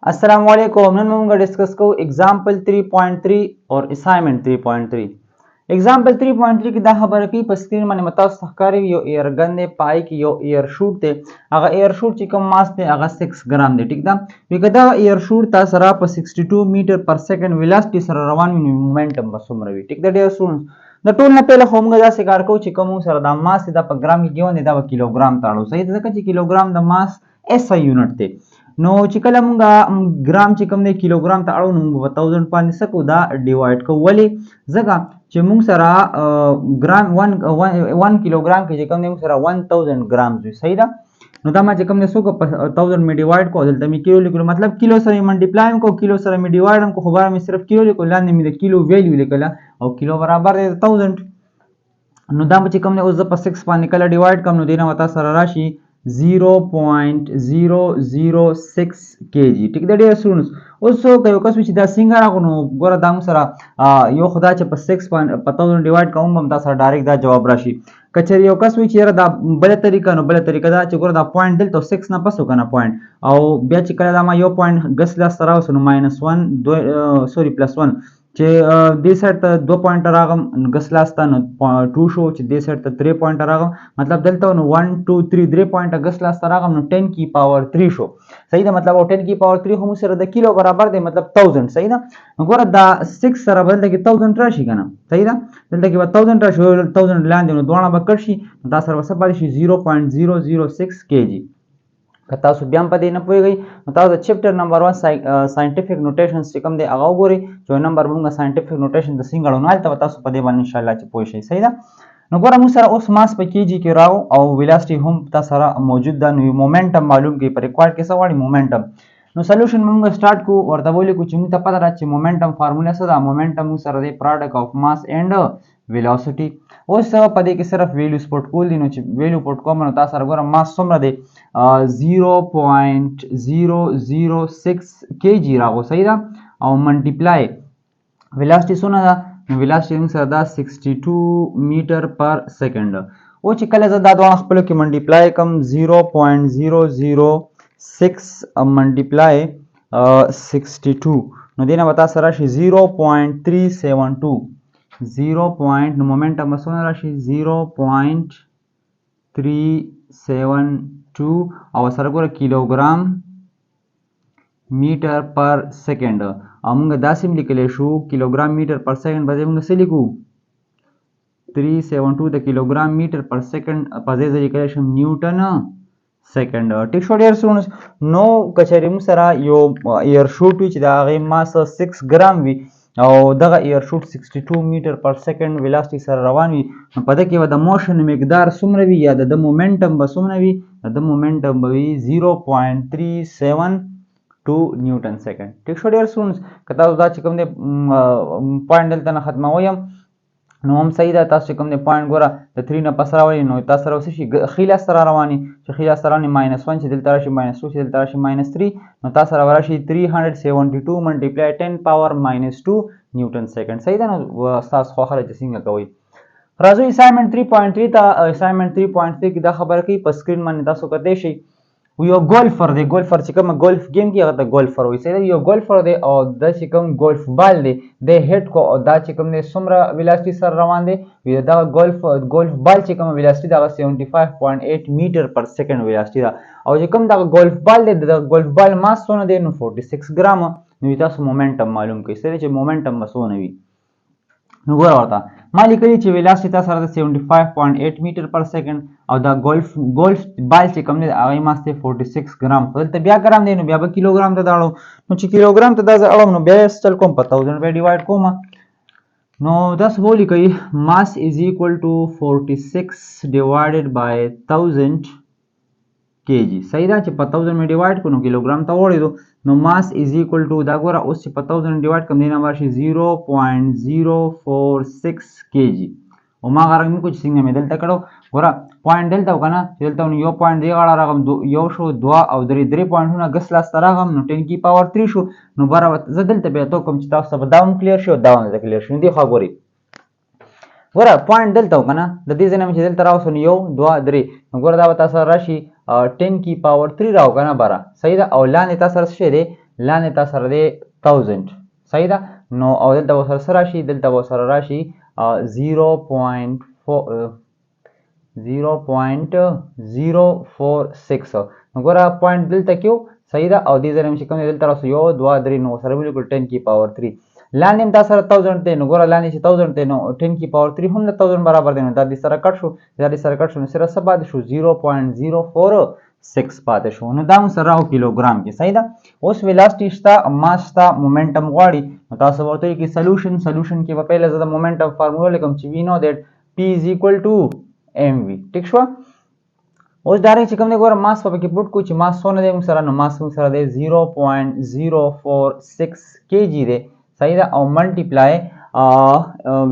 अस्सलाम वालेकुम। नन मोंगा डिस्कस को एग्जांपल 3.3 और असाइनमेंट 3.3। एग्जांपल 3.3 की दा खबर की पर स्क्रीन में मता सहकारी यो एयर गन दे पाई की यो एयर शूट थे अगर एयर शूट ची कम मास थे अगर 6 ग्राम दे ठीक दा विकदा एयर शूट ता सरा पर 62 मीटर पर सेकंड वेलोसिटी सरा रवान मोमेंटम बसुम रवि ठीक दा डियर स्टूडेंट्स द टोल ना पहले होम गदा सिकार को ची कम सरा दा मास दा पर ग्राम की गिवन दा किलोग्राम ताड़ो सही दा ची किलोग्राम दा मास एसआई यूनिट थे नो चिकला मुंगा ग्राम चिकम ने किलोग्राम ता अड़ो नुंग 1000 पानी सको दा डिवाइड को वली जगह चे मुंग सरा ग्राम 1 किलोग्राम के चिकम ने मुंग सरा 1000 ग्राम जो सही दा नो दा मा चिकम ने सो को 1000 में डिवाइड को दल तमी किलो लिखो मतलब किलो सरे मल्टीप्लाई को किलो सरे में डिवाइड को खबर में सिर्फ किलो लिखो लाने में किलो वैल्यू लिखला और किलो बराबर है 1000 नो दा मा चिकम ने उस पर 6 पानी निकला डिवाइड कम नो देना बता सरा राशि 0.006 kg ठीक है डियर स्टूडेंट्स उसो कयो कस विच दा सिंगारा को गोरा दांग सरा यो खुदा च पर 6 पता डिवाइड का उम दा सरा डायरेक्ट दा जवाब राशि कचरी यो कस विच दा बले तरीका दा च गोरा दा पॉइंट दिल तो 6 ना पसो kana पॉइंट औ ब्या च कला दा मा यो पॉइंट गसला सरा सो -1 सॉरी +1 चे दे सेट 2 पॉइंट रागम गसलास्तान 2 शो चे दे सेट 3 पॉइंट रागम मतलब दलता 1 2 3 3 पॉइंट गसलास्ता रागम 10 की पावर 3 शो सही ना मतलब 10 की पावर 3 हम सर द किलो बराबर दे मतलब 1000 सही ना गोरा दा 6 सर बदल के 1000 राशि kana सही ना दलता के बाद 1000 राशि 1000 लान दे दोना बकरशी दा सर सब 0.006 kg कता सु ब्याम पदे न पुई गई बताओ द चैप्टर नंबर 1 साइंटिफिक नोटेशंस चिकम दे अगाउ गोरी जो नंबर बुंगा साइंटिफिक नोटेशन द सिंगल नाल त बता सु पदे बन इंशाल्लाह च पोई सही सही दा नो गोरा मुसरा उस मास पे केजी के राव और वेलोसिटी हम ता सारा मौजूद दा नो मोमेंटम मालूम के पर रिक्वायर्ड के सवाड़ी मोमेंटम नो सॉल्यूशन मुंगा स्टार्ट को और तबोली को चिंग त पता राची मोमेंटम फार्मूला सदा मोमेंटम सरा दे product of mass and velocity उस पदे के सिर्फ वैल्यू स्पॉट कोल दिनो च वैल्यू पोट कॉमन ता सारा गोरा मास सोमरा दे 0.006 kg रागो सही दा और मल्टीप्लाई वेलोसिटी सुना दा वेलोसिटी सदा 62 मीटर पर सेकंड वो चिकले दा दो खपलो की मल्टीप्लाई कम 0.006 मल्टीप्लाई 62 नो देना बता सरा 0.372 0 पॉइंट मोमेंटम सुना राशि 0.372 और सरगोर किलोग्राम मीटर पर सेकंड अमंग दासिम लिखले शु किलोग्राम मीटर पर सेकंड बजे मंग से लिखू 372 द किलोग्राम मीटर पर सेकंड पजे जे लिखले शु न्यूटन सेकंड ठीक शो डियर स्टूडेंट्स नो कचरी मुसरा यो एयर शूट विच दा गे मास 6 ग्राम वी और दगा एयर शूट 62 मीटर पर सेकंड वेलोसिटी सर रवान वी पता के द मोशन मकदार सुमरवी या द मोमेंटम बसुमनवी द मोमेंटम बवी 0.372 न्यूटन सेकंड ठीक शो डियर स्टूडेंट्स कता दा चिकम दे पॉइंट दलता ना खत्म होयम नो हम सही दा तास चिकम दे पॉइंट गोरा द 3 ना पसरावली नो तासर वसी खिला सर रवानी खिला सरनी -1 से दिलता राशि -2 से दिलता राशि -3 नो तासर राशि 372 मल्टीप्लाई 10 पावर -2 न्यूटन सेकंड सही दा नो सास खोखरे जसिंग कोई राजू असाइनमेंट 3.3 ता असाइनमेंट 3.3 की दा खबर की पर स्क्रीन में तासो कते शई यो गोल्फर चिकम गोल्फ गेम की अगर गोल्फर होई से यो गोल्फर दे और द चिकम गोल्फ बॉल दे हेड को और दा चिकम ने सुमरा वेलोसिटी सर रवान दे यो दा गोल्फ बॉल चिकम वेलोसिटी दा 75.8 मीटर पर सेकंड वेलोसिटी दा और चिकम दा गोल्फ बॉल दे द गोल्फ बॉल मास सोना दे 46 ग्राम नो इता मोमेंटम मालूम के से मोमेंटम सोना वी गोरा होता मालिकली ची वेलोसिटी ता सर 75.8 मीटर पर सेकंड और द गोल्फ बॉल ची कम ने आगे मास थे 46 ग्राम तो बिया ग्राम देनो बिया किलोग्राम ता दाड़ो नो ची किलोग्राम ता दाज अड़ो नो बिया चल कोम पता 1000 पे डिवाइड कोमा नो 10 बोली कई mass is equal to 46 divided by 1000 kg सही दा ची 1000 में डिवाइड को नो किलोग्राम ता ओड़ी दो नो मास इज इक्वल टू दा गोरा उस 1000 डिवाइड कम देना वाशी 0.046 kg और मा गारंग में कुछ सिंग में दलता करो गोरा पॉइंट दलता हो ना दलता उन यो पॉइंट दे गाड़ा रकम दो यो शो दुआ और दरी दरी पॉइंट होना गसला तरगम नो 10 की पावर 3 शो नो बारा जदलता बे तो कम चिता सब दाउन क्लियर शो दाउन क्लियर शो देखा गोरी गोरा पॉइंट दलता हो ना द दीजन में दलता राव सुन यो दुआ दरी गोरा दा बता सर राशि 10 की पावर 3 राव ना बारा सही दा और लान इता सर शे दे لاندې تا سره دی 1000 صحیح ده نو او دلته به سره راشي دلته به سره راشي 0.046 نو ګوره پوینټ دلته کیو صحیح ده او دې ځای چې کوم دلته راسو 1 2 3 نو سره بالکل 10 کی پاور 3 لاندې هم دا سره 1000 دی نو ګوره لاندې چې 1000 دی نو 10 کی پاور 3 هم د 1000 برابر دی نو دا دې سره کټ شو دا دې سره کټ شو نو سره څه پاتې شو 0.046 پاتې شو نو دا هم سره راو کیلوګرام کې صحیح ده اوس ویلاسټي شته ماس شته مومنټم غواړي نو تاسو ورته کې سولوشن کې په پیله زده مومنټم فارمولا لیکم چې وی نو دیٹ P is equal to mv ټیک شو اوس ډایرکټ چې کوم دی ګوره ماس په کې پټ کو چې ماس څونه دی موږ سره نو ماس موږ سره دی 0.046 kg دی صحیح ده او ملټیپلای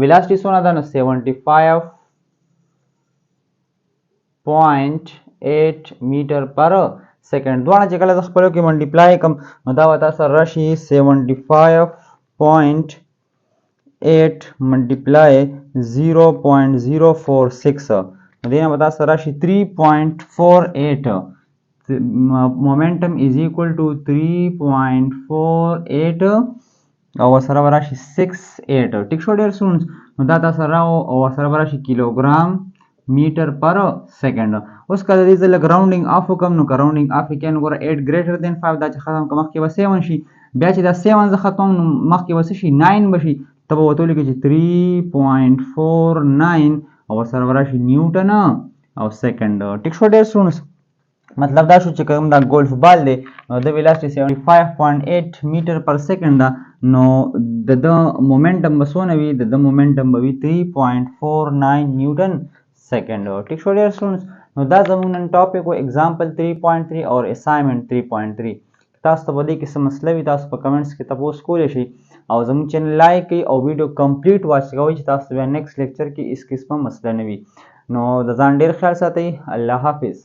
ویلاسټي څونه ده نو 75.8 میټر پر سیکنډ دوه چې کله د خپلو کې ملټیپلای کوم نو دا وتا سره راشي 75.8 ملټیپلای 0.046 دینه وتا سره راشي 3.48 مومنټم از ایکوال ټو 3.48 او سره راشي 68 ټیک شو ډیر سونز نو دا تاسو راو او سره راشي کیلوګرام میټر پر سیکنډ اوس کله دې زل راوندینګ اف وکم نو راوندینګ اف کې نو ګوره 8 greater than 5 دا چې ختم کوم مخکې به 7 شي بیا چې دا 7 ز ختم نو مخکې به شي 9 بشي تب وته لګي چې 3.49 او سره راشي نیوټن او سیکنډ ټیک شو ډیر سونز مطلب دا شو چې کوم دا ګولف بال دی نو د ویلاسټي 75.8 میټر پر سیکنډ دا نو د مومنټم بسونه وي د مومنټم به وي 3.49 نیوټن سیکنډ ټیک شو ډیر سټوډنټس نو دا زموږ نن ټاپک و एग्जांपल 3.3 اور اسایمنت 3.3 تاسو ته بده کې څه مسله وي تاسو په کمنټس کې تاسو کولای شئ او زموږ چینل لایک کړئ او ویډیو کمپلیټ واچ کوئ چې تاسو بیا نیکسټ لیکچر کې اس قسمه مسله نه وي نو د ځان ډیر خیال ساتئ الله حافظ